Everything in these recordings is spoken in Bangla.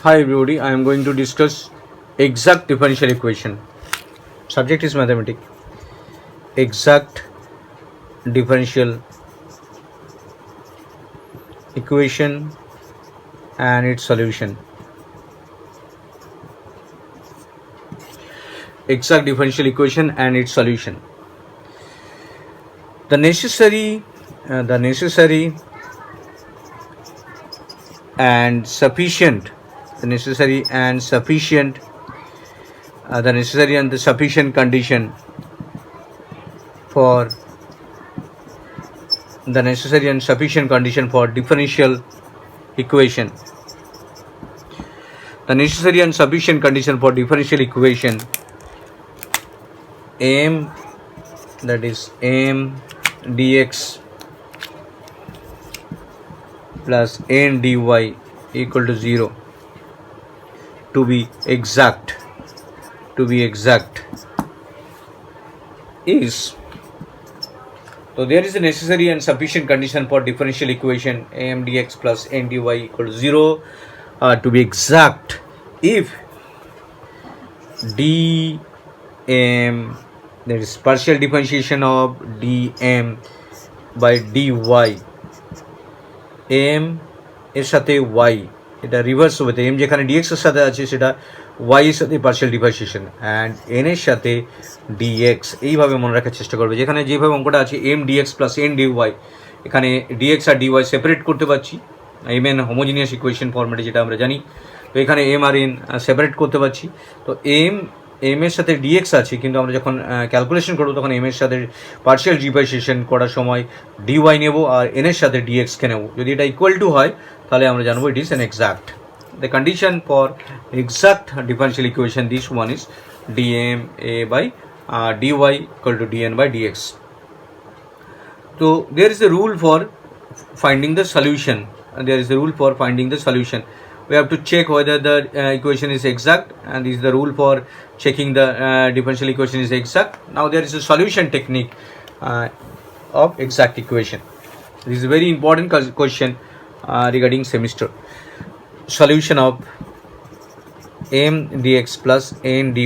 Hi everybody, I am going to discuss exact differential equation. Subject is mathematics. Exact differential equation and its solution. Exact differential equation and its solution. The necessary and sufficient condition for differential equation. The necessary and sufficient condition for differential equation m, that is m dx plus n dy equal to 0 to be exact is, so there is a necessary and sufficient condition for differential equation am dx plus n dy equal to 0 to be exact if dm, that is partial differentiation of dm by dy, m এর সাথে y, এটা রিভার্স হবে, তো m যেখানে dx এর সাথে আছে সেটা y এর সাথে পার্শিয়াল ডিফারেন্সিয়েশন অ্যান্ড n এর সাথে dx, এইভাবে মনে রাখার চেষ্টা করবে। যেখানে যেভাবে অঙ্কটা আছে m dx plus n dy, এখানে dx আর dy সেপারেট করতে পারছি m n হোমোজিনিয়াস ইকুয়েশন ফরম্যাটে যেটা আমরা জানি, তো এখানে m আর n সেপারেট করতে পারছি। তো m এর সাথে dx আছে, কিন্তু আমরা যখন ক্যালকুলেশন করবো তখন m এর সাথে পার্শিয়াল ডিফারেন্সিয়েশন করার সময় dy নেব আর n এর সাথে dx কে নেব। যদি এটা ইকুয়াল টু হয় তাহলে আমরা জানবো it is an exact. The condition for exact differential equation, this one is dma by dy equal to dn by dx. So there is a rule for finding the solution. We have to check whether the equation is exact, and this is the rule for checking the differential equation is exact. Now there is a solution technique of exact equation. This is a very important question regarding semester. Solution of m dx plus n dy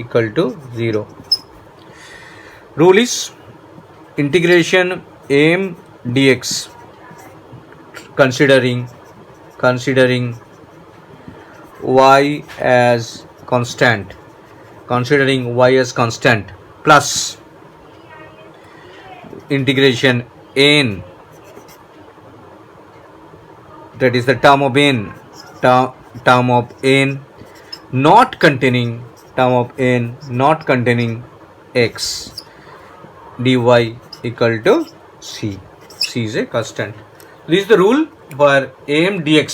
equal to 0. Rule is integration m dx considering y as constant, plus integration n, that is the term of n not containing x, dy equal to c. C is a constant. This is the rule for am dx,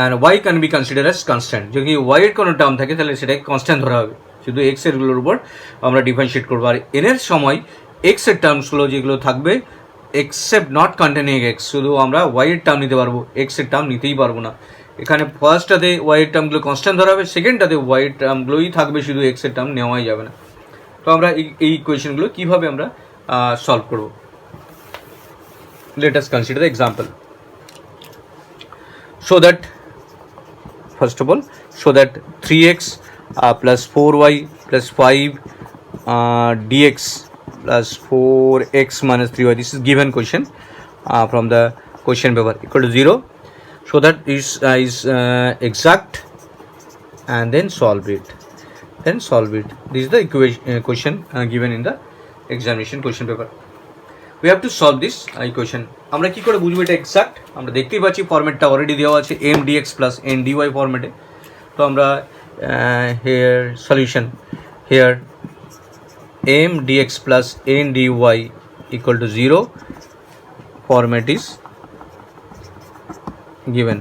and y can be considered as constant. যদি y এর কোনো টার্ম থাকে তাহলে সেটাকে কনস্ট্যান্ট ধরা হবে, শুধু x এর গুলোর উপর আমরা ডিফারেন্সিয়েট করবো। আর n এর সময় x এর টার্মসগুলো যেগুলো থাকবে এক্সেপ্ট নট কন্টেনিং এক্স, শুধু আমরা y এর টার্ম নিতে পারবো, x এর টার্ম নিতেই পারবো না। এখানে ফার্স্টটাতে y এর টার্মগুলো কনস্ট্যান্ট ধরা হবে, সেকেন্ডটাতে y এর টার্মগুলোই থাকবে, শুধু x এর টার্ম নেওয়াই যাবে না। তো আমরা এই ইকুয়েশনগুলো কীভাবে আমরা সলভ করব, let us consider the example. So that first of all, so that 3x plus 4y plus 5 dx plus 4x minus 3y, this is given question from the question paper, equal to 0. So that is exact, and then solve it. This is the question given in the examination question paper. We have to solve this equation. আমরা কি করে বুঝবো এটা এক্সাক্ট? আমরা দেখতেই পাচ্ছি ফরম্যাটটা অলরেডি দেওয়া আছে m dx plus n dy ফরম্যাটে। তো আমরা here solution, here m dx plus n dy equal to 0 format is given.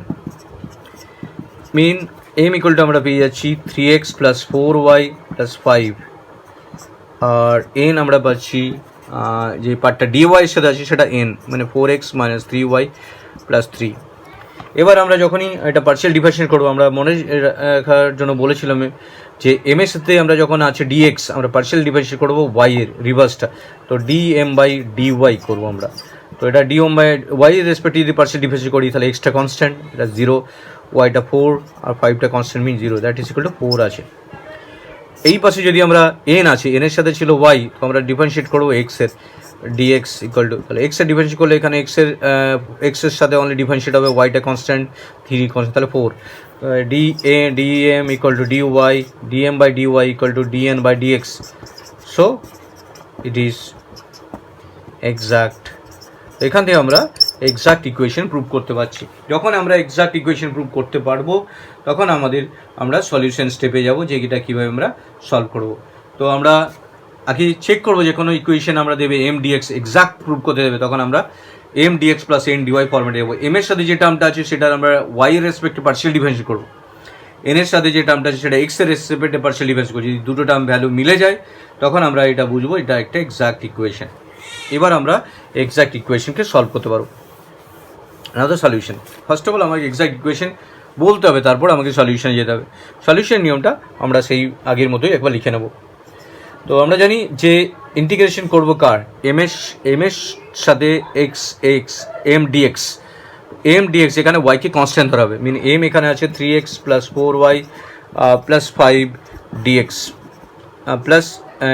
Mean m equal to আমরা পেয়ে যাচ্ছি 3x plus 4y plus 5, আর n আমরা পাচ্ছি যে পার্টটা dy এর সাথে আছে সেটা n, মানে 4x minus 3y plus 3। এবার আমরা যখনই এটা পার্শিয়াল ডিফারেন্সিয়েট করবো, আমরা মনে রাখার জন্য বলেছিলাম যে m এর সাথে আমরা যখন আছে dx, আমরা পার্শিয়াল ডিফারেন্সিয়েট করবো y এর রিভার্সটা, তো dm by dy করবো আমরা। তো এটা dm by y এর রেসপেক্টিভ যদি পার্শিয়াল ডিফারেন্সিয়েট করি তাহলে এক্সট্রা কনস্ট্যান্ট, এটা 0, ওয়াইটা 4 আর 5টা constant mean 0, that is equal to 4 আছে। এই পাশে যদি আমরা এন আছে, এনের সাথে ছিল ওয়াই, তো আমরা ডিফারেন্সিয়েট করবো এক্সের, ডিএক্স ইকুয়াল টু, তাহলে এক্সের ডিফারেন্সিয়েট করলে এখানে এক্সের সাথে অনলি ডিফারেন্সিয়েট হবে ওয়াইটা কনস্ট্যান্ট, 3 কনস্ট্যান্ট, তাহলে 4, dm equal to dy, dm by dy equal to dn by dx. So it is exact. এখান থেকে আমরা এক্সাক্ট ইকুয়েশন প্রুভ করতে পারছি। যখন আমরা এক্সাক্ট ইকুয়েশন প্রুভ করতে পারবো তখন আমরা সলিউশন স্টেপে যাব যে এটা কীভাবে আমরা সলভ করব। তো আমরা আগে চেক করবো যে কোনো ইকুয়েশন আমরা দেবে এম ডিএক্স এক্সাক্ট প্রুভ করতে দেবে, তখন আমরা M dx plus N dy ফর্মেটে যাবো। এম এর সাথে যে টার্মটা আছে সেটা আমরা ওয়াই এর রেসপেক্টে পার্শিয়াল ডিফারেন্সিয়েট করবো, এন এর সাথে যে টার্মটা আছে সেটা এক্স এর রেসপেক্টে পার্শিয়াল ডিফারেন্সিয়েট করবো। যদি দুটো টার্ম ভ্যালু মিলে যায় তখন আমরা এটা বুঝবো এটা একটা এক্সাক্ট ইকুয়েশন। এবার আমরা এক্সাক্ট ইকুয়েশনকে সলভ করতে পারবো। Another solution, first of all আমাকে এক্সাক্ট ইকুয়েশন বলতে হবে, তারপর আমাকে সলিউশনে যেতে হবে। সলিউশন নিয়মটা আমরা সেই আগের মতোই একবার লিখে নেব। তো আমরা জানি যে ইন্টিগ্রেশন করব কার, এম এর সাথে এম ডিএক্স, এখানে ওয়াইকে কনস্ট্যান্ট ধরা হবে, মিন এম এখানে আছে 3x plus 4y plus 5 dx plus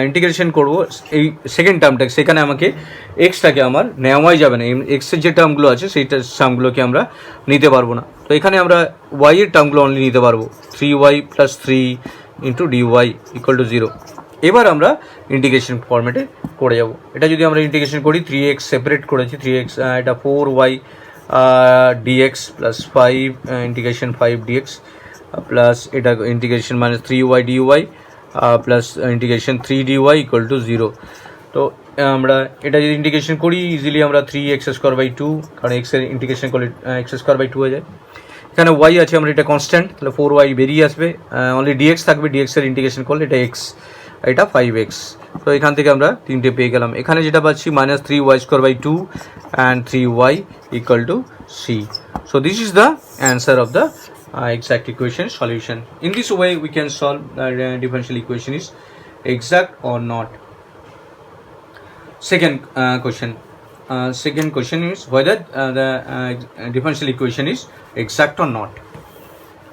integration করব এই সেকেন্ড টার্মটা, সেখানে আমাকে এক্সটাকে আমার নেওয়াই যাবে না, এক্সের যে টার্মগুলো আছে সেই টার্মগুলোকে আমরা নিতে পারবো না। তো এখানে আমরা ওয়াইয়ের টার্মগুলো অনলি নিতে পারবো, 3y plus 3 into dy equal to 0। এবার আমরা ইন্টিগ্রেশন ফর্মেটে করে যাব। এটা যদি আমরা ইন্টিগ্রেশন করি, 3x সেপারেট করেছি, 3x এটা 4y dx plus 5 integration 5 dx plus এটা integration minus 3y dy plus integration 3 dy equal to 0। তো আমরা এটা যদি ইন্টিগ্রেশন করি ইজিলি আমরা 3x স্কোয়ার বাই 2, কারণ x এর ইন্টিগ্রেশন করলে x স্কোয়ার বাই 2 হয়ে যায়। এখানে y আছে, আমরা এটা কনস্ট্যান্ট, তাহলে 4y বেরিয়ে আসবে, অনলি dx থাকবে, dx এর ইন্টিগ্রেশন করলে এটা x, এটা 5x। তো এখান থেকে আমরা তিনটে পেয়ে গেলাম। এখানে যেটা পাচ্ছি minus 3y square by 2 and 3y equal to c। So this is the answer of the exact equation solution. In this way we can solve the differential equation is exact or not. Second question is whether the differential equation is exact or not.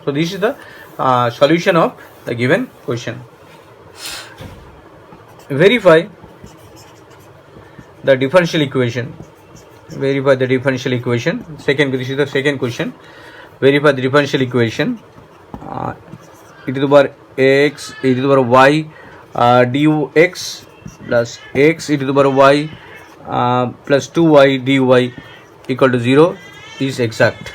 So this is the solution of the given question. Verify the differential equation. This is the second question. Verify the differential equation e to the power x e to the power y dx plus x e to the power y plus 2y dy equal to 0 is exact,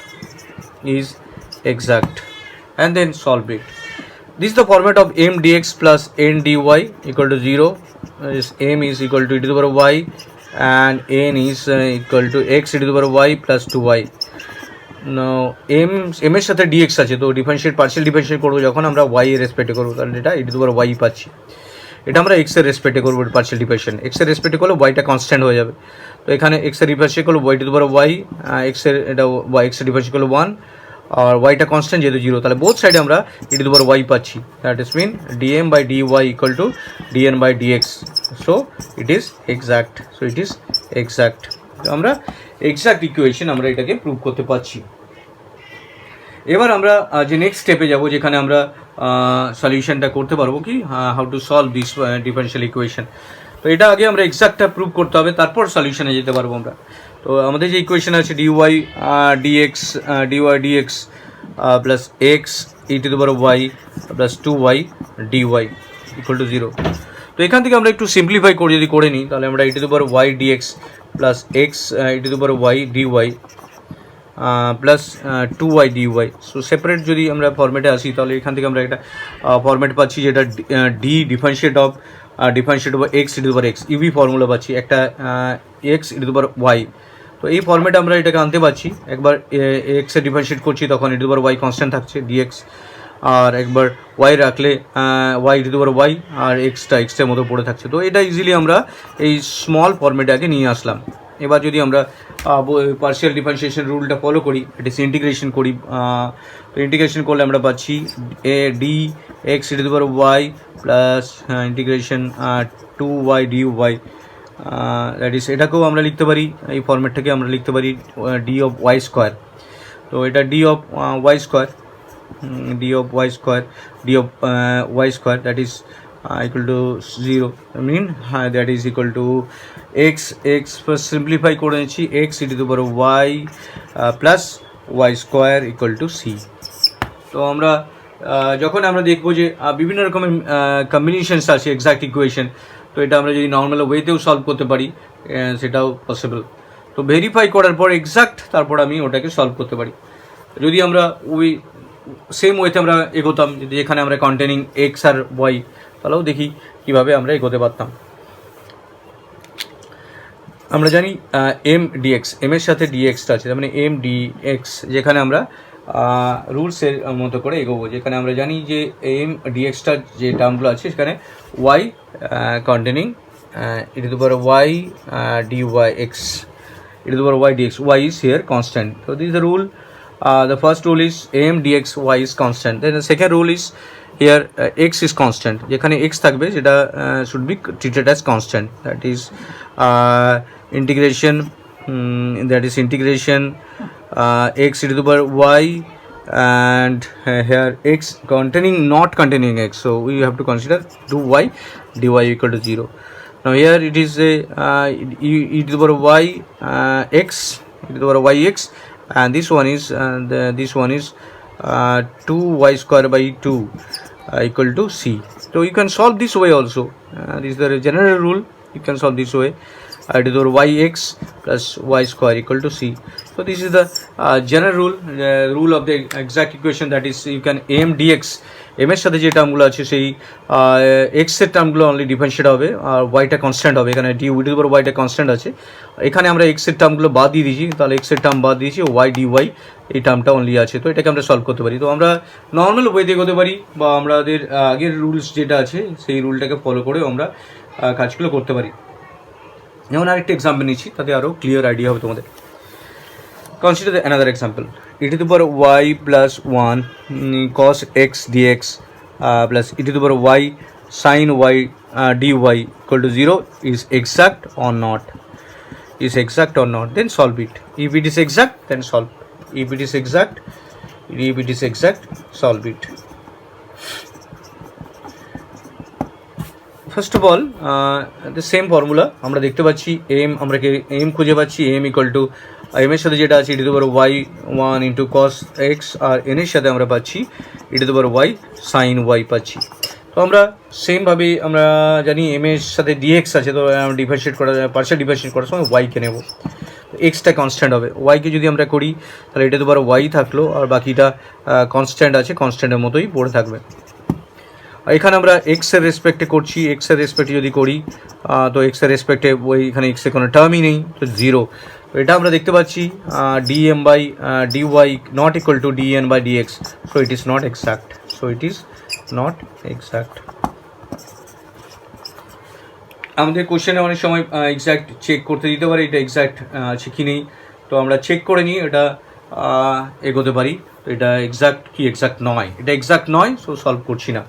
and then solve it. This is the format of m dx plus n dy equal to 0. M is equal to e to the power y and n is equal to x e to the power y plus 2y. M এর সাথে ডিএক্স আছে, তো পার্শিয়াল ডিফারেন্সিয়েট করবো যখন আমরা ওয়াই এর রেসপেক্টে করবো, তাহলে এটা ইটু পাওয়ার ওয়াই পাচ্ছি। এটা আমরা এক্স এর রেসপেক্টে করবো পার্শিয়াল ডিফারেন্সিয়েট, এক্স এর রেসপেক্টে করলে ওয়াইটা কনস্ট্যান্ট হয়ে যাবে। তো এখানে এক্স এর ডিফারেন্সিয়েট করলে Y two power y, x এর এটা এক্স এর ডিফারেন্সিয়েট করলে 1 আর ওয়াইটা কনস্ট্যান্ট যেহেতু 0, তাহলে বোথ সাইডে আমরা ইটু পাওয়ার ওয়াই পাচ্ছি, that is mean dm by dy equal to dn by dx. So it is exact. আমরা এক্সাক্ট ইকুয়েশন আমরা এটাকে প্রুভ করতে পারছি। এবার আমরা যে নেক্সট স্টেপে যাব, যেখানে আমরা সলিউশনটা করতে পারবো কি how to solve this differential equation. তো এটা আগে আমরা এক্সাক্টটা প্রুভ করতে হবে, তারপর সলিউশনে যেতে পারবো আমরা। তো আমাদের যে ইকুয়েশন আছে dy dx plus x E to the power y plus 2y dy equal to 0। তো এখান থেকে আমরা একটু সিম্পলিফাই করে যদি করে নিই, তাহলে আমরা E to the power Y dx plus x E to the power Y dy plus 2y dy. So separate যদি আমরা ফর্মেটে আসি, তাহলে এখান থেকে আমরা একটা ফর্মেট পাচ্ছি যেটা d differentiate of x E to the power x, UV formula পাচ্ছি, একটা x E to the power y. তো এই ফর্মেটে আমরা এটাকে আনতে পারছি, একবার এক্স এর ডিফারেন্সিয়েট করছি তখন E to the power Y constant থাকছে ডিএক্স, আর একবার ওয়াই রাখলে Y E to the power Y আর এক্সের মতো পড়ে থাকছে। তো এটা ইজিলি আমরা এই স্মল ফর্মেটে আগে নিয়ে আসলাম। এবার যদি আমরা পার্শিয়াল ডিফারেন্সিয়েশন রুলটা ফলো করি, এটা ইন্টিগ্রেশন করি, তো ইন্টিগ্রেশন করলে আমরা পাচ্ছি d x E to the power y plus integration 2y dy, that is এটাকেও আমরা লিখতে পারি, এই ফর্মেটটাকে আমরা লিখতে পারি ডি অফ ওয়াই স্কোয়ার। তো এটা d of y square d of y square, y square, that is equal to 0. I mean that is equal to x first simplify করে নিচ্ছি, x e to the power y plus y square equal to c. তো আমরা যখন আমরা দেখবো যে বিভিন্ন রকমের কম্বিনেশনস আছে এক্সাক্ট ইকুয়েশন, তো এটা আমরা যদি নর্মাল ওয়েতেও সলভ করতে পারি সেটাও পসিবল। তো ভেরিফাই করার পর এক্সাক্ট তারপর আমি ওটাকে সলভ করতে পারি। যদি আমরা ওই সেম ওয়েতে আমরা এগোতাম, যদি এখানে আমরা কন্টেনিং এক্স আর ওয়াই, তাহলেও দেখি কীভাবে আমরা এগোতে পারতাম। আমরা জানি এম ডিএক্স, এম এর সাথে ডিএক্সটা আছে, তার মানে এম ডিএক্স, যেখানে আমরা রুলসের মতো করে এগোবো, যেখানে আমরা জানি যে এম ডিএক্সটার যে টার্মগুলো আছে সেখানে y containing e to the power y dy x, e to the power y dx, y is here constant. So this is the rule. The first rule is am dx y is constant. Then the second rule is here x is constant. যেখানে x থাকবে সেটা should be treated as constant. That is integration x e to the power y and here x not containing x. So we have to consider 2y dy equal to 0. Now here it is a e to the power y x, e to the power y x, and this one is 2y square by 2 equal to c. So you can solve this way also. This is the general rule. You can solve this way. E to the power yx plus y square equal to c. So this is the general rule of the exact equation, that is you can am dx, m এর সাথে যে টার্মগুলো আছে সেই x এর টার্মগুলো অনলি ডিফারেন্সিয়েট হবে আর ওয়াইটা কনস্ট্যান্ট হবে। এখানে ডি উইথ উপর ওয়াইটা কনস্ট্যান্ট আছে, এখানে আমরা x এর টার্মগুলো বাদ দিয়ে দিয়েছি, তাহলে x এর টার্ম বাদ দিয়েছি, ওয়াই ডি ওয়াই এই টার্মটা অনলি আছে। তো এটাকে আমরা সলভ করতে পারি। তো আমরা নর্মাল ওয়েতে এগোতে পারি, বা আমাদের আগের রুলস যেটা আছে সেই রুলটাকে ফলো করেও আমরা কাজগুলো করতে পারি। যেমন আরেকটা এক্সাম্পল নিচ্ছি, তাতে আরও ক্লিয়ার আইডিয়া হবে তোমাদের। Consider another example. E to the power y plus 1 cos x dx plus e to the power y sin y dy equal to 0 is exact or not? Is exact or not? Then solve it. If it is exact, then solve. If it is exact, solve it. First of all the same formula আমরা দেখতে পাচ্ছি, আমরা এম খুঁজে পাচ্ছি, এম ইকুয়াল টু এম এর সাথে যেটা আছে e to the power y 1 into cos x, R N এর সাথে আমরা পাচ্ছি e to the power y sin y পাচ্ছি। তো আমরা সেমভাবে আমরা জানি এম এর সাথে ডিএক্স আছে, তো পার্শিয়াল ডিফারেন্সিয়েট করার সময় ওয়াইকে নেব, এক্সটা কনস্ট্যান্ট হবে। ওয়াইকে যদি আমরা করি তাহলে e to the power y থাকলো, আর বাকিটা কনস্ট্যান্ট আছে, কনস্ট্যান্টের মতোই পড়ে থাকবে। এখানে আমরা এক্স এর রেসপেক্টে করছি, এক্স এর রেসপেক্টে যদি করি তো এক্স এর রেসপেক্টে ওই এখানে এক্স এর কোনো টার্মই নেই, তো 0। তো এটা আমরা দেখতে পাচ্ছি dm by dy not equal to dn by dx, so it is not exact. আমাদের কোশ্চেনে অনেক সময় এক্স্যাক্ট চেক করতে দিতে পারে, এটা এক্স্যাক্ট আছে কি নেই, তো আমরা চেক করে নিই, এটা এগোতে পারি। তো এটা এক্স্যাক্ট কি এক্স্যাক্ট নয়, এটা এক্স্যাক্ট নয়, সো সলভ করছি না।